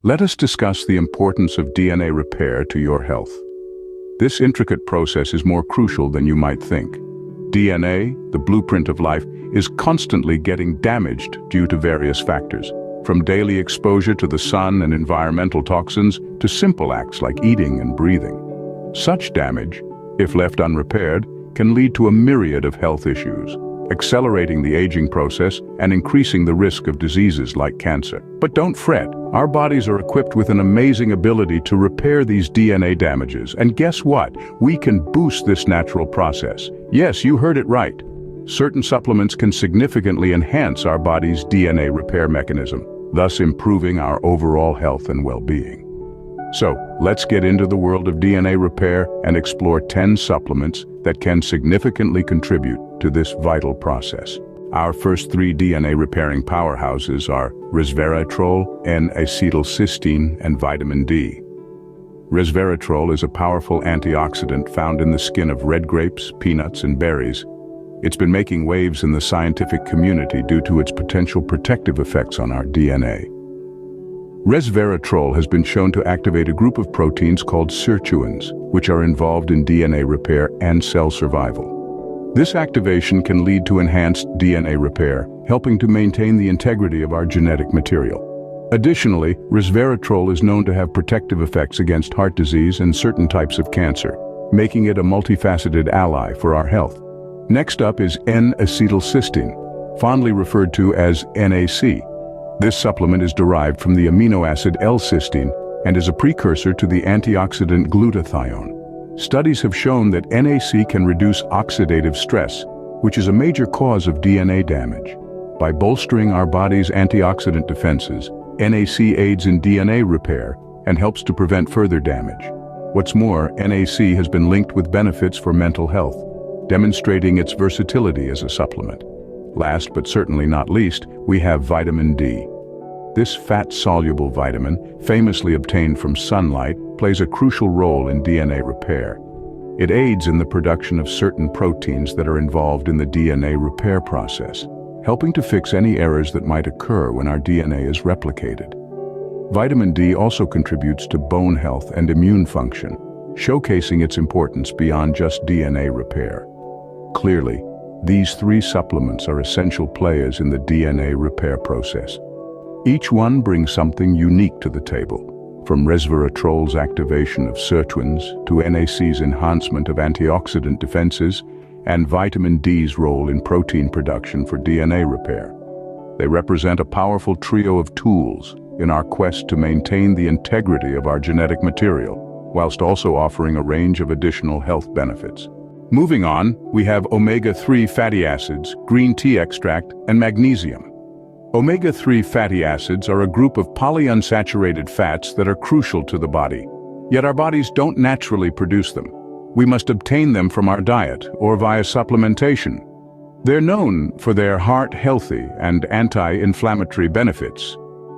Let us discuss the importance of DNA repair to your health. This intricate process is more crucial than you might think. DNA, the blueprint of life, is constantly getting damaged due to various factors, from daily exposure to the sun and environmental toxins to simple acts like eating and breathing. Such damage, if left unrepaired, can lead to a myriad of health issues, accelerating the aging process and increasing the risk of diseases like cancer. But don't fret, our bodies are equipped with an amazing ability to repair these DNA damages, and guess what? We can boost this natural process. Yes, you heard it right. Certain supplements can significantly enhance our body's DNA repair mechanism, thus improving our overall health and well-being. So, let's get into the world of DNA repair and explore 10 supplements that can significantly contribute to this vital process. Our first 3 DNA repairing powerhouses are resveratrol, N-acetylcysteine, and vitamin D. Resveratrol is a powerful antioxidant found in the skin of red grapes, peanuts, and berries. It's been making waves in the scientific community due to its potential protective effects on our DNA. Resveratrol has been shown to activate a group of proteins called sirtuins, which are involved in DNA repair and cell survival. This activation can lead to enhanced DNA repair, helping to maintain the integrity of our genetic material. Additionally, resveratrol is known to have protective effects against heart disease and certain types of cancer, making it a multifaceted ally for our health. Next up is N-acetylcysteine, fondly referred to as NAC. This supplement is derived from the amino acid L-cysteine and is a precursor to the antioxidant glutathione. Studies have shown that NAC can reduce oxidative stress, which is a major cause of DNA damage. By bolstering our body's antioxidant defenses, NAC aids in DNA repair and helps to prevent further damage. What's more, NAC has been linked with benefits for mental health, demonstrating its versatility as a supplement. Last but certainly not least, we have vitamin D. This fat-soluble vitamin, famously obtained from sunlight, plays a crucial role in DNA repair. It aids in the production of certain proteins that are involved in the DNA repair process, helping to fix any errors that might occur when our DNA is replicated. Vitamin D also contributes to bone health and immune function, showcasing its importance beyond just DNA repair. Clearly, these 3 supplements are essential players in the DNA repair process. Each one brings something unique to the table, from resveratrol's activation of sirtuins to NAC's enhancement of antioxidant defenses and vitamin D's role in protein production for DNA repair. They represent a powerful trio of tools in our quest to maintain the integrity of our genetic material, whilst also offering a range of additional health benefits. Moving on, we have omega-3 fatty acids, green tea extract, and magnesium. Omega-3 fatty acids are a group of polyunsaturated fats that are crucial to the body. Yet our bodies don't naturally produce them. We must obtain them from our diet or via supplementation. They're known for their heart-healthy and anti-inflammatory benefits.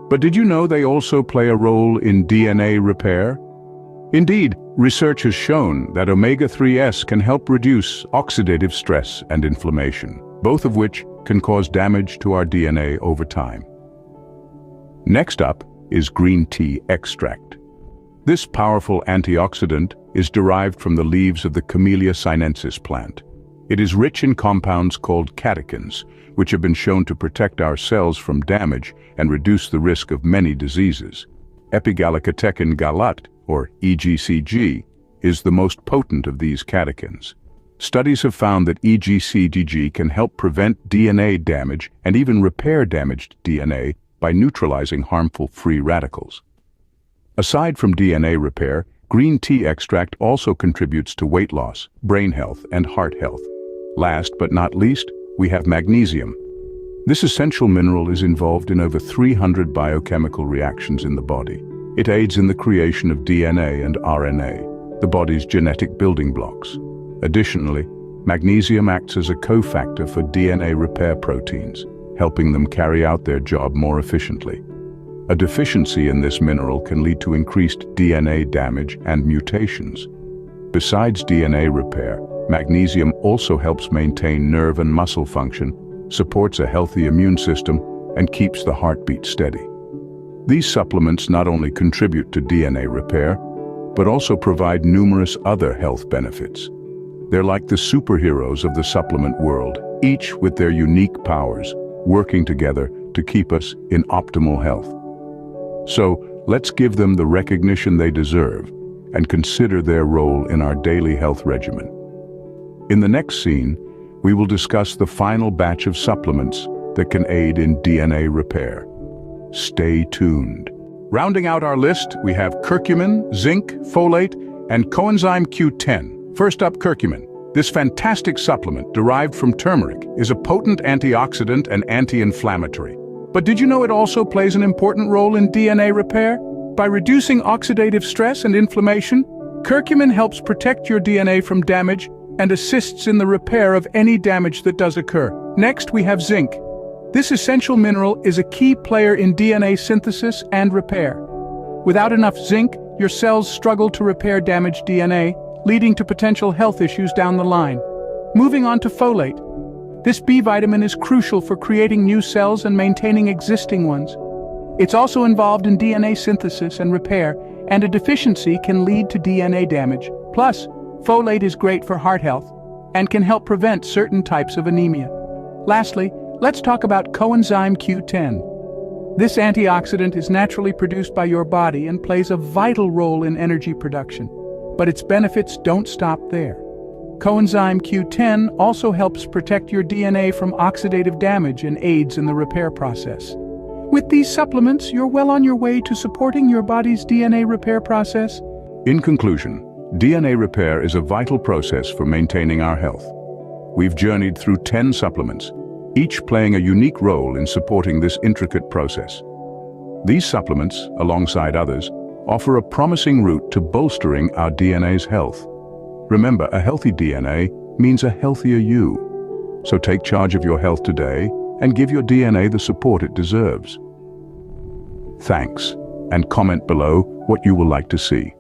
But did you know they also play a role in DNA repair? Indeed, research has shown that omega-3s can help reduce oxidative stress and inflammation, both of which can cause damage to our DNA over time. Next up is green tea extract. This powerful antioxidant is derived from the leaves of the Camellia sinensis plant. It is rich in compounds called catechins, which have been shown to protect our cells from damage and reduce the risk of many diseases. Epigallocatechin galat, or EGCG, is the most potent of these catechins. Studies have found that EGCG can help prevent DNA damage and even repair damaged DNA by neutralizing harmful free radicals. Aside from DNA repair, green tea extract also contributes to weight loss, brain health, and heart health. Last but not least, we have magnesium. This essential mineral is involved in over 300 biochemical reactions in the body. It aids in the creation of DNA and RNA, the body's genetic building blocks. Additionally, magnesium acts as a cofactor for DNA repair proteins, helping them carry out their job more efficiently. A deficiency in this mineral can lead to increased DNA damage and mutations. Besides DNA repair, magnesium also helps maintain nerve and muscle function, supports a healthy immune system, and keeps the heartbeat steady. These supplements not only contribute to DNA repair, but also provide numerous other health benefits. They're like the superheroes of the supplement world, each with their unique powers, working together to keep us in optimal health. So, let's give them the recognition they deserve and consider their role in our daily health regimen. In the next scene, we will discuss the final batch of supplements that can aid in DNA repair. Stay tuned. Rounding out our list, we have curcumin, zinc, folate, and coenzyme Q10. First up, curcumin. This fantastic supplement, derived from turmeric, is a potent antioxidant and anti-inflammatory. But did you know it also plays an important role in DNA repair? By reducing oxidative stress and inflammation, curcumin helps protect your DNA from damage and assists in the repair of any damage that does occur. Next, we have zinc. This essential mineral is a key player in DNA synthesis and repair. Without enough zinc, your cells struggle to repair damaged DNA, leading to potential health issues down the line. Moving on to folate. This B vitamin is crucial for creating new cells and maintaining existing ones. It's also involved in DNA synthesis and repair, and a deficiency can lead to DNA damage. Plus, folate is great for heart health and can help prevent certain types of anemia. Lastly, let's talk about coenzyme Q10. This antioxidant is naturally produced by your body and plays a vital role in energy production. But its benefits don't stop there. Coenzyme Q10 also helps protect your DNA from oxidative damage and aids in the repair process. With these supplements, you're well on your way to supporting your body's DNA repair process. In conclusion, DNA repair is a vital process for maintaining our health. We've journeyed through 10 supplements, each playing a unique role in supporting this intricate process. These supplements, alongside others, offer a promising route to bolstering our DNA's health. Remember, a healthy DNA means a healthier you. So take charge of your health today and give your DNA the support it deserves. Thanks, and comment below what you will like to see.